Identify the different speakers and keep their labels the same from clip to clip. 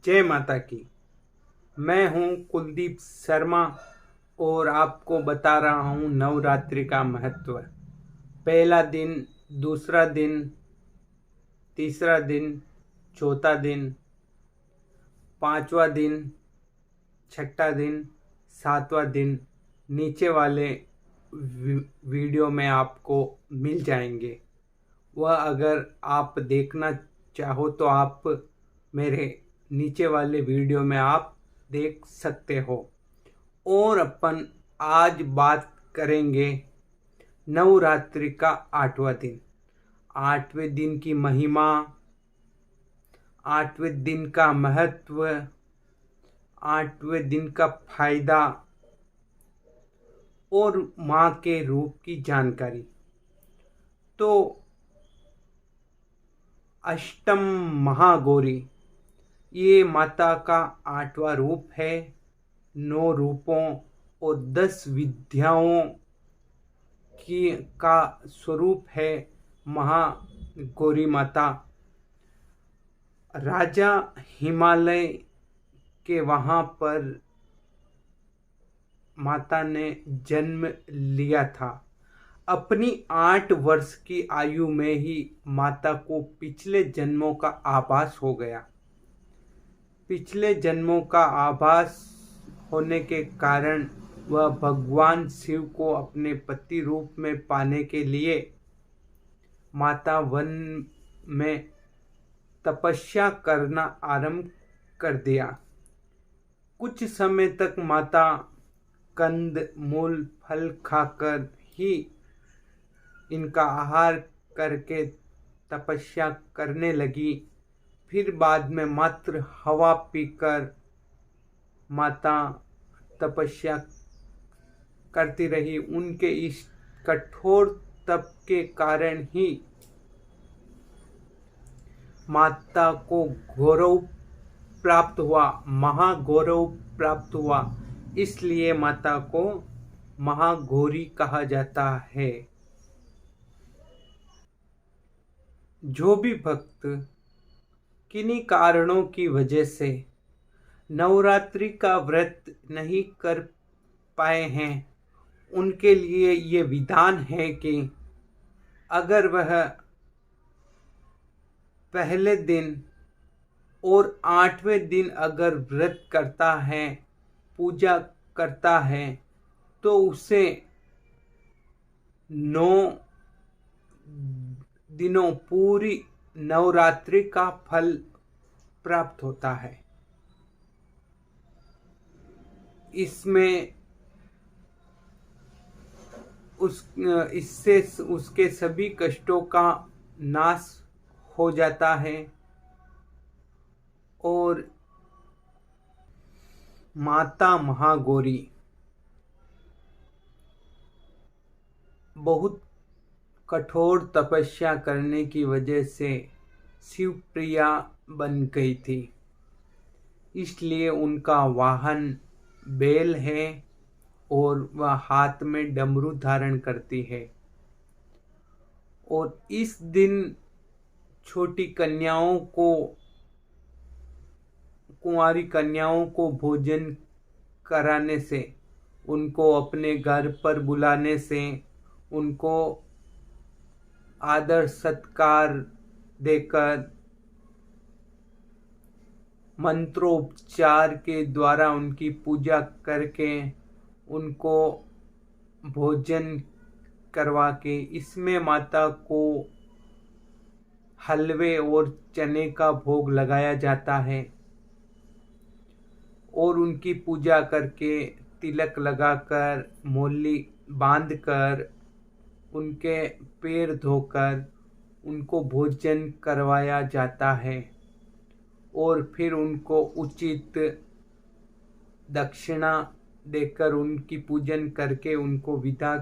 Speaker 1: जय माता की। मैं हूँ कुलदीप शर्मा और आपको बता रहा हूँ नवरात्रि का महत्व। पहला दिन, दूसरा दिन, तीसरा दिन, चौथा दिन, पांचवा दिन, छठा दिन, सातवां दिन नीचे वाले वीडियो में आपको मिल जाएंगे। वह अगर आप देखना चाहो तो आप मेरे नीचे वाले वीडियो में आप देख सकते हो। और अपन आज बात करेंगे नवरात्रि का 8वां दिन, 8वें दिन की महिमा, 8वें दिन का महत्व, 8वें दिन का फायदा और माँ के रूप की जानकारी। तो अष्टम महागौरी ये माता का 8वां रूप है। 9 रूपों और 10 विद्याओं की का स्वरूप है महागौरी माता। राजा हिमालय के वहाँ पर माता ने जन्म लिया था। अपनी 8 वर्ष की आयु में ही माता को पिछले जन्मों का आभास हो गया। पिछले जन्मों का आभास होने के कारण वह भगवान शिव को अपने पति रूप में पाने के लिए माता वन में तपस्या करना आरंभ कर दिया। कुछ समय तक माता कंद मूल फल खाकर ही इनका आहार करके तपस्या करने लगी। फिर बाद में मात्र हवा पीकर माता तपस्या करती रही। उनके इस कठोर तप के कारण ही माता को गौरव प्राप्त हुआ, महागौरव प्राप्त हुआ। इसलिए माता को महागौरी कहा जाता है। जो भी भक्त किन्हीं कारणों की वजह से नवरात्रि का व्रत नहीं कर पाए हैं, उनके लिए ये विधान है कि अगर वह पहले दिन और 8वें दिन अगर व्रत करता है, पूजा करता है, तो उसे 9 दिनों पूरी नवरात्रि का फल प्राप्त होता है। इसमें इससे उसके सभी कष्टों का नाश हो जाता है और माता महागौरी बहुत कठोर तपस्या करने की वजह से शिवप्रिया बन गई थी। इसलिए उनका वाहन बैल है और वह हाथ में डमरू धारण करती है। और इस दिन छोटी कन्याओं को, कुंवारी कन्याओं को भोजन कराने से, उनको अपने घर पर बुलाने से, उनको आदर सत्कार देकर मंत्रोपचार के द्वारा उनकी पूजा करके उनको भोजन करवा के, इसमें माता को हलवे और चने का भोग लगाया जाता है और उनकी पूजा करके तिलक लगाकर, मोली बांधकर, उनके पैर धोकर उनको भोजन करवाया जाता है और फिर उनको उचित दक्षिणा देकर उनकी पूजन करके उनको विदा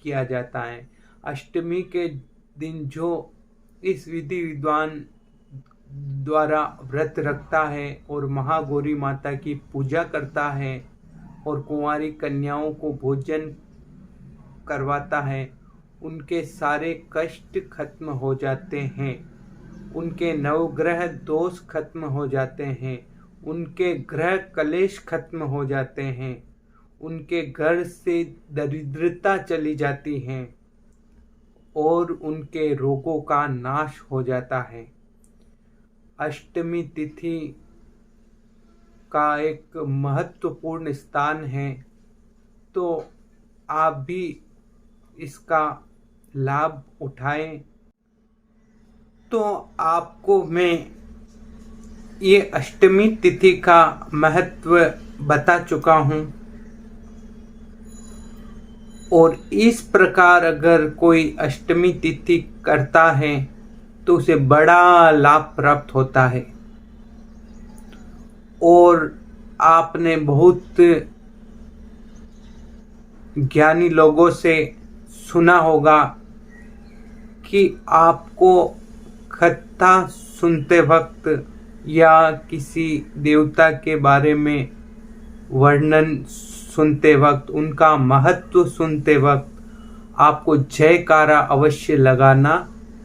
Speaker 1: किया जाता है। अष्टमी के दिन जो इस विधि विद्वान द्वारा व्रत रखता है और महागौरी माता की पूजा करता है और कुंवारी कन्याओं को भोजन करवाता है, उनके सारे कष्ट खत्म हो जाते हैं, उनके नवग्रह दोष खत्म हो जाते हैं, उनके ग्रह कलेश खत्म हो जाते हैं, उनके घर से दरिद्रता चली जाती है और उनके रोगों का नाश हो जाता है। अष्टमी तिथि का एक महत्वपूर्ण स्थान है, तो आप भी इसका लाभ उठाएं। तो आपको मैं ये अष्टमी तिथि का महत्व बता चुका हूँ, और इस प्रकार अगर कोई अष्टमी तिथि करता है तो उसे बड़ा लाभ प्राप्त होता है। और आपने बहुत ज्ञानी लोगों से सुना होगा कि आपको कथा सुनते वक्त या किसी देवता के बारे में वर्णन सुनते वक्त, उनका महत्व सुनते वक्त आपको जयकारा अवश्य लगाना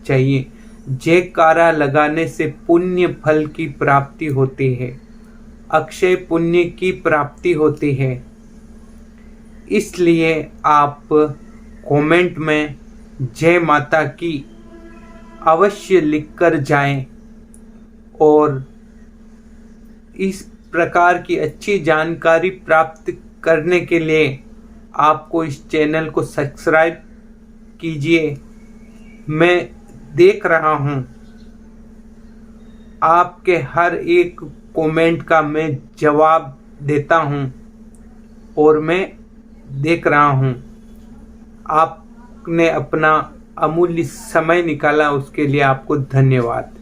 Speaker 1: चाहिए। जयकारा लगाने से पुण्य फल की प्राप्ति होती है, अक्षय पुण्य की प्राप्ति होती है। इसलिए आप कमेंट में जय माता की अवश्य लिखकर जाएं, और इस प्रकार की अच्छी जानकारी प्राप्त करने के लिए आपको इस चैनल को सब्सक्राइब कीजिए। मैं देख रहा हूँ आपके हर एक कमेंट का मैं जवाब देता हूँ, और मैं देख रहा हूँ आपने अपना अमूल्य समय निकाला, उसके लिए आपको धन्यवाद।